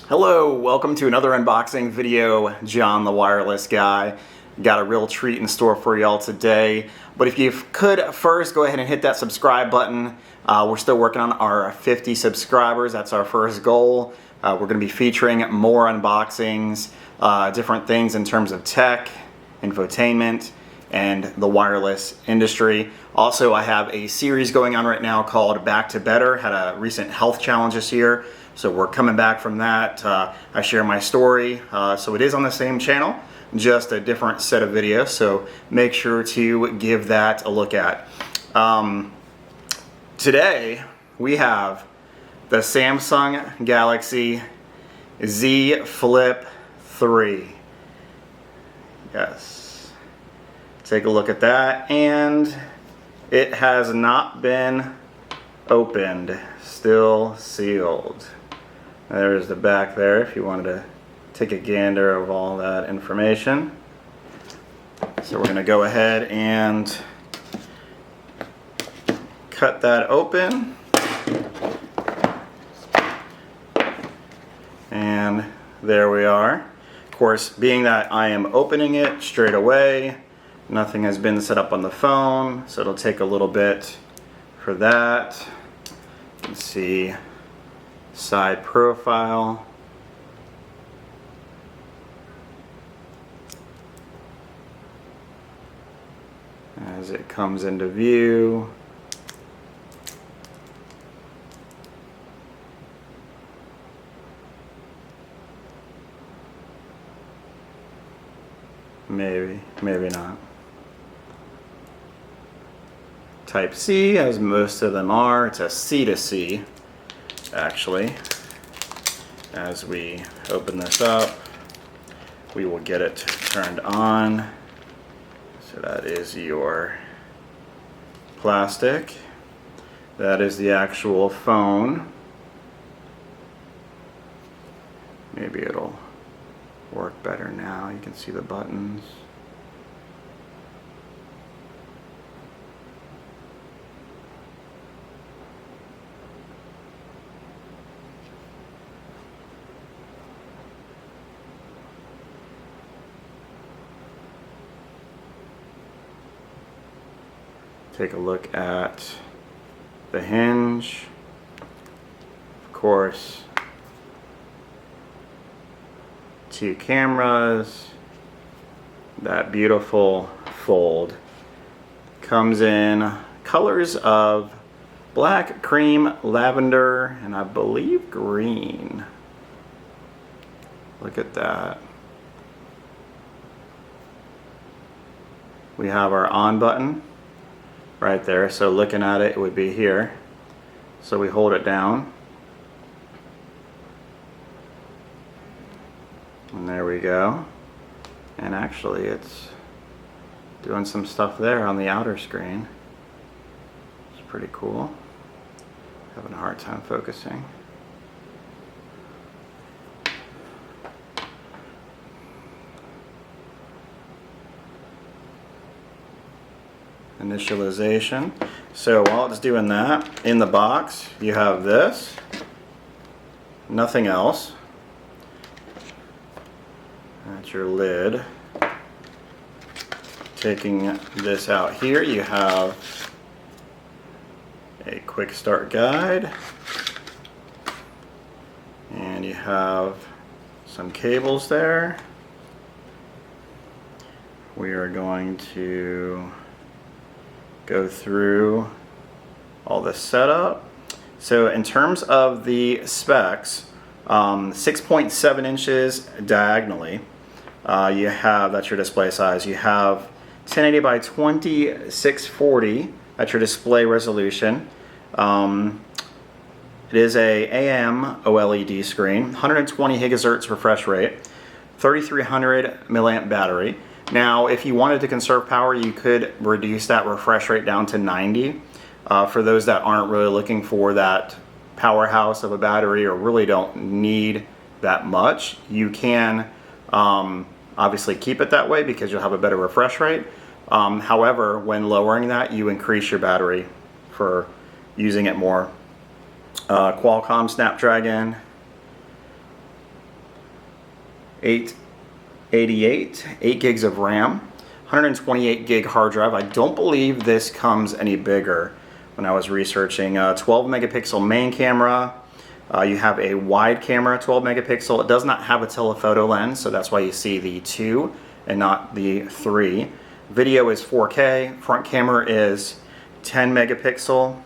Hello, welcome to another unboxing video. John the Wireless Guy. Got a real treat in store for y'all today. But if you could first go ahead and hit that subscribe button. We're still working on our 50 subscribers. That's our first goal. We're going to be featuring more unboxings, different things in terms of tech, infotainment, and the wireless industry. Also, I have a series going on right now called Back to Better. Had a recent health challenge this year, so we're coming back from that. I share my story, so it is on the same channel, just a different set of videos, so make sure to give that a look at. Today, we have the Samsung Galaxy Z Flip 3. Yes. Take a look at that, and it has not been opened, still sealed. There's the back there if you wanted to take a gander of all that information. So we're going to go ahead and cut that open. And there we are. Of course, being that I am opening it straight away, nothing has been set up on the phone, so it'll take a little bit for that. You can see side profile. As it comes into view. Maybe, maybe not. Type C, as most of them are. It's a C to C, actually. As we open this up, we will get it turned on. So that is your plastic. That is the actual phone. Maybe it'll work better now. You can see the buttons. Take a look at the hinge. Of course, two cameras. That beautiful fold comes in colors of black, cream, lavender, and I believe green. Look at that. We have our on button right there, so looking at it, it would be here. So we hold it down, and there we go. And actually it's doing some stuff there on the outer screen. It's pretty cool. Having a hard time focusing. Initialization. So while it's doing that, in the box you have this, nothing else. That's your lid. Taking this out here, you have a quick start guide, and you have some cables there. We are going to go through all the setup. So in terms of the specs, 6.7 inches diagonally. You have, that's your display size. You have 1080 by 2640. That's your display resolution. It is a AM OLED screen, 120 gigahertz refresh rate, 3300 milliamp battery. Now, if you wanted to conserve power, you could reduce that refresh rate down to 90. For those that aren't really looking for that powerhouse of a battery or really don't need that much, you can obviously keep it that way because you'll have a better refresh rate. However, when lowering that, you increase your battery for using it more. Qualcomm Snapdragon 888, 8 gigs of RAM, 128 gig hard drive. I don't believe this comes any bigger when I was researching. 12 megapixel main camera. You have a wide camera, 12 megapixel. It does not have a telephoto lens, so that's why you see the 2 and not the 3. Video is 4K. Front camera is 10 megapixel.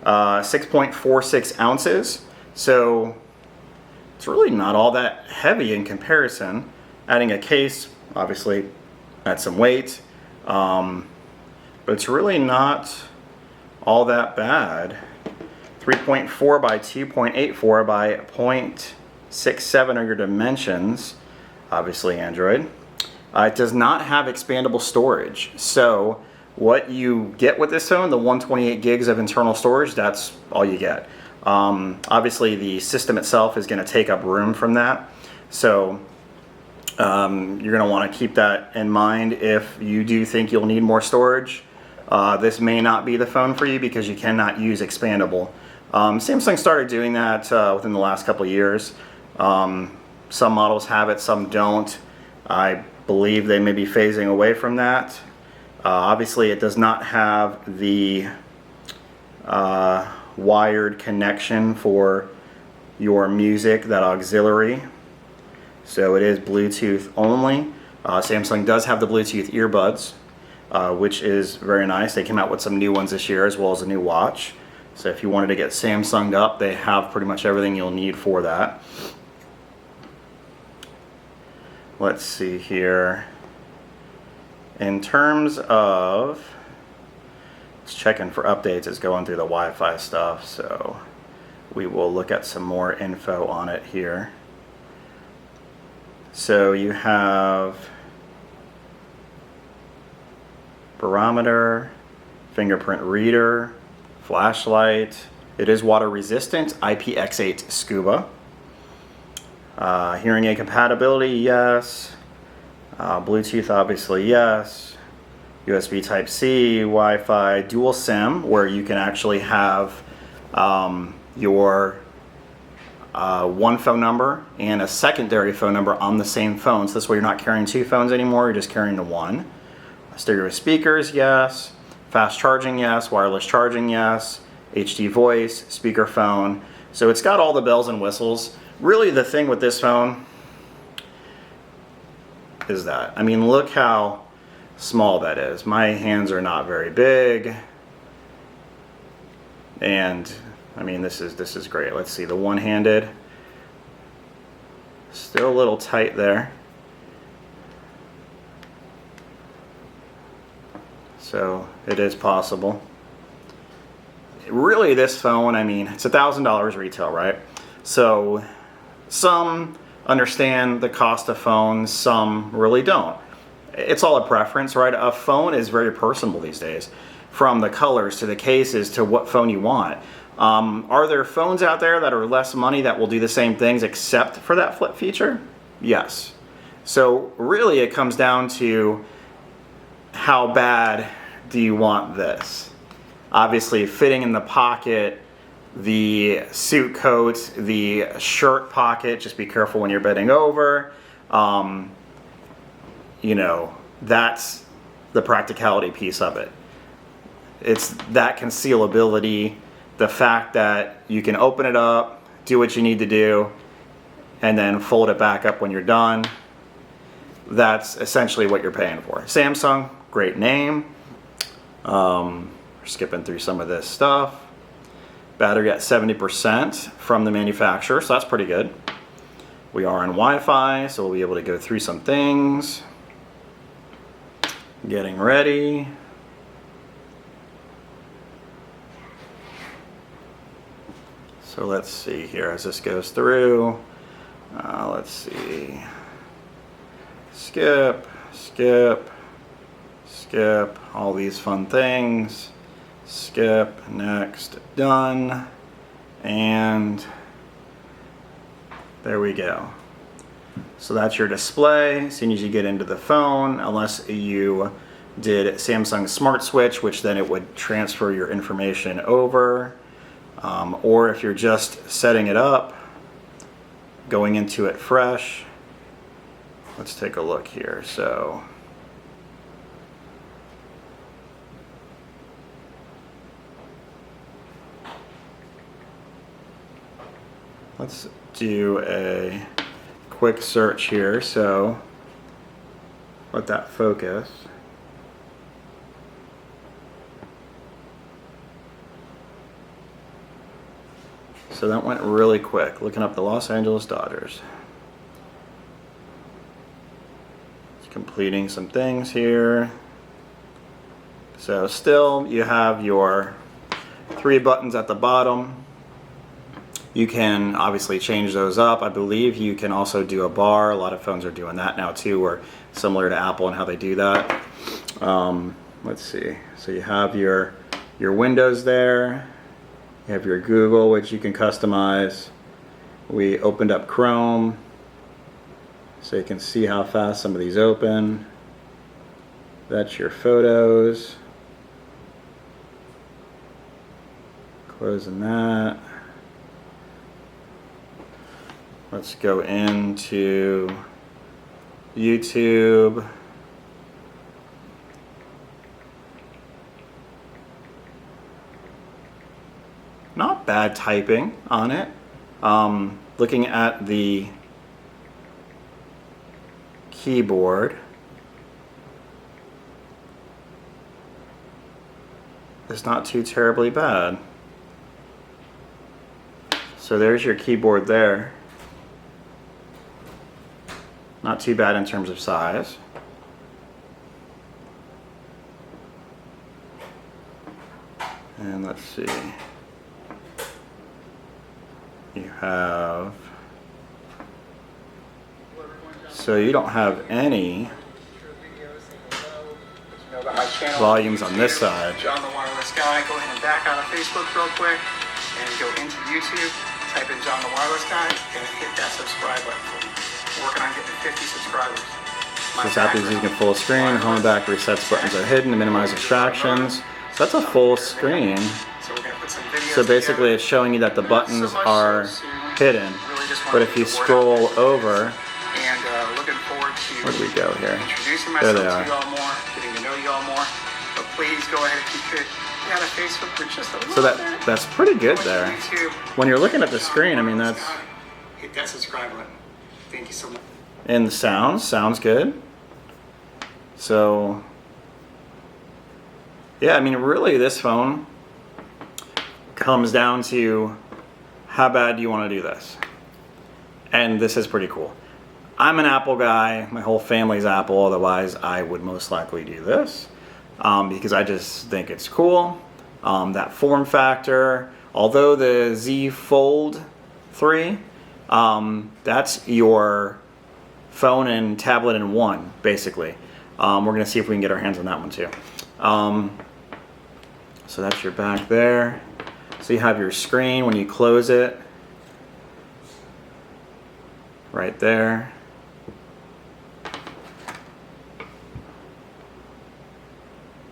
6.46 ounces. So it's really not all that heavy in comparison. Adding a case, obviously, adds some weight. But it's really not all that bad. 3.4 by 2.84 by 0.67 are your dimensions. Obviously Android. It does not have expandable storage. So what you get with this phone, the 128 gigs of internal storage, that's all you get. Obviously the system itself is going to take up room from that. So you're going to want to keep that in mind if you do think you'll need more storage. This may not be the phone for you because you cannot use expandable. Samsung started doing that within the last couple of years. Some models have it, some don't. I believe they may be phasing away from that. Obviously it does not have the wired connection for your music, that auxiliary. So it is Bluetooth only. Samsung does have the Bluetooth earbuds, which is very nice. They came out with some new ones this year as well as a new watch. So if you wanted to get Samsunged up, they have pretty much everything you'll need for that. Let's see here. In terms of, it's checking for updates, it's going through the Wi-Fi stuff, so we will look at some more info on it here. So you have barometer, fingerprint reader, flashlight. It is water resistant, IPX8 Scuba. Hearing aid compatibility, yes. Bluetooth, obviously, yes. USB Type-C, Wi-Fi, dual SIM, where you can actually have your one phone number and a secondary phone number on the same phone. So this way you're not carrying two phones anymore, you're just carrying the one. Stereo speakers, yes. Fast charging, yes. Wireless charging, yes. HD voice, speakerphone. So it's got all the bells and whistles. Really the thing with this phone is that, I mean, look how small that is. My hands are not very big. And I mean, this is great. Let's see, the one-handed, still a little tight there. So it is possible. Really, this phone, I mean, it's $1,000 retail, right? So some understand the cost of phones, some really don't. It's all a preference, right? A phone is very personal these days, from the colors to the cases to what phone you want. Are there phones out there that are less money that will do the same things except for that flip feature? Yes. So really it comes down to how bad do you want this? Obviously fitting in the pocket, the suit coat, the shirt pocket, just be careful when you're bending over. You know, that's the practicality piece of it. It's that concealability, the fact that you can open it up, do what you need to do, and then fold it back up when you're done. That's essentially what you're paying for. Samsung, great name. We're skipping through some of this stuff. Battery at 70% from the manufacturer, so that's pretty good. We are on Wi-Fi, so we'll be able to go through some things. Getting ready. So let's see here as this goes through. Let's see. Skip, skip, skip, all these fun things. Skip, next, done, and there we go. So that's your display as soon as you get into the phone, unless you did Samsung Smart Switch, which then it would transfer your information over. Or if you're just setting it up, going into it fresh, let's take a look here. So let's do a quick search here. So let that focus. So that went really quick, looking up the Los Angeles Dodgers. It's completing some things here. So still you have your 3 buttons at the bottom. You can obviously change those up. I believe you can also do a bar. A lot of phones are doing that now too, or similar to Apple and how they do that. Let's see. So you have your Windows there. You have your Google, which you can customize. We opened up Chrome, so you can see how fast some of these open. That's your photos. Closing that. Let's go into YouTube. Not bad typing on it. Looking at the keyboard, it's not too terribly bad. So there's your keyboard there. Not too bad in terms of size. And let's see. You have, so you don't have any volumes on this side. John the Wireless Guy. Go ahead and back out of Facebook real quick and go into YouTube, type in John the Wireless Guy, and hit that subscribe button for me. We're working on getting 50 subscribers. This app is using full screen. Home and back resets buttons are hidden to minimize distractions. So that's a full screen. So basically it's showing you that the buttons are hidden. But if you scroll over, where do we go here? There they are. Getting to know you all more. But please go ahead if you could get out of Facebook for just a little so that's pretty good there. When you're looking at the screen, I mean, that's, hit that subscribe button. Thank you so much. And the sounds good. So yeah, I mean, really this phone comes down to how bad do you want to do this? And this is pretty cool. I'm an Apple guy. My whole family's Apple. Otherwise, I would most likely do this because I just think it's cool. That form factor. Although the Z Fold 3, that's your phone and tablet in one, basically. We're going to see if we can get our hands on that one too. So that's your back there. So you have your screen when you close it. Right there.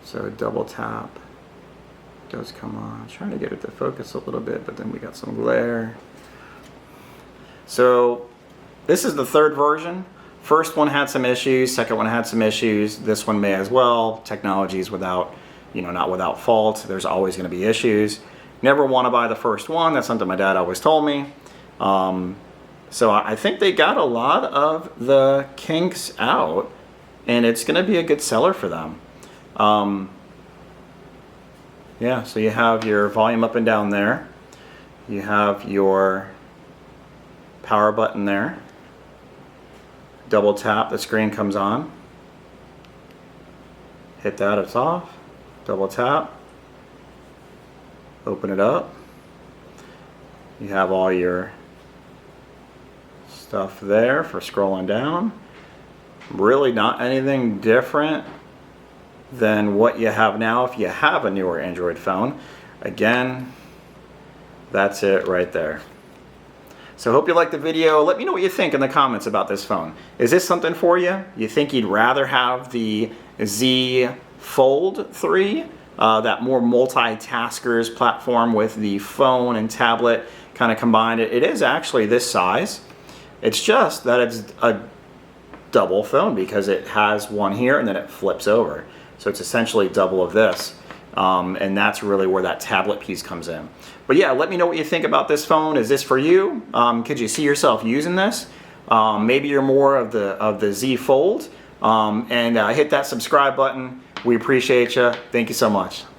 So double tap does come on. I'm trying to get it to focus a little bit, but then we got some glare. So this is the 3rd version. First one had some issues, second one had some issues. This one may as well. Technology is without, not without fault. There's always going to be issues. Never want to buy the first one. That's something my dad always told me. So I think they got a lot of the kinks out, and it's going to be a good seller for them. Yeah, so you have your volume up and down there. You have your power button there. Double tap, the screen comes on. Hit that, it's off. Double tap. Open it up. You have all your stuff there for scrolling down. Really not anything different than what you have now if you have a newer Android phone. Again, that's it right there. So hope you liked the video. Let me know what you think in the comments about this phone. Is this something for you? You think you'd rather have the Z Fold 3, that more multitaskers platform with the phone and tablet kind of combined? It is actually this size. It's just that it's a double phone because it has one here and then it flips over. So it's essentially double of this. And that's really where that tablet piece comes in. But yeah, let me know what you think about this phone. Is this for you? Could you see yourself using this? Maybe you're more of the Z Fold. And hit that subscribe button. We appreciate you. Thank you so much.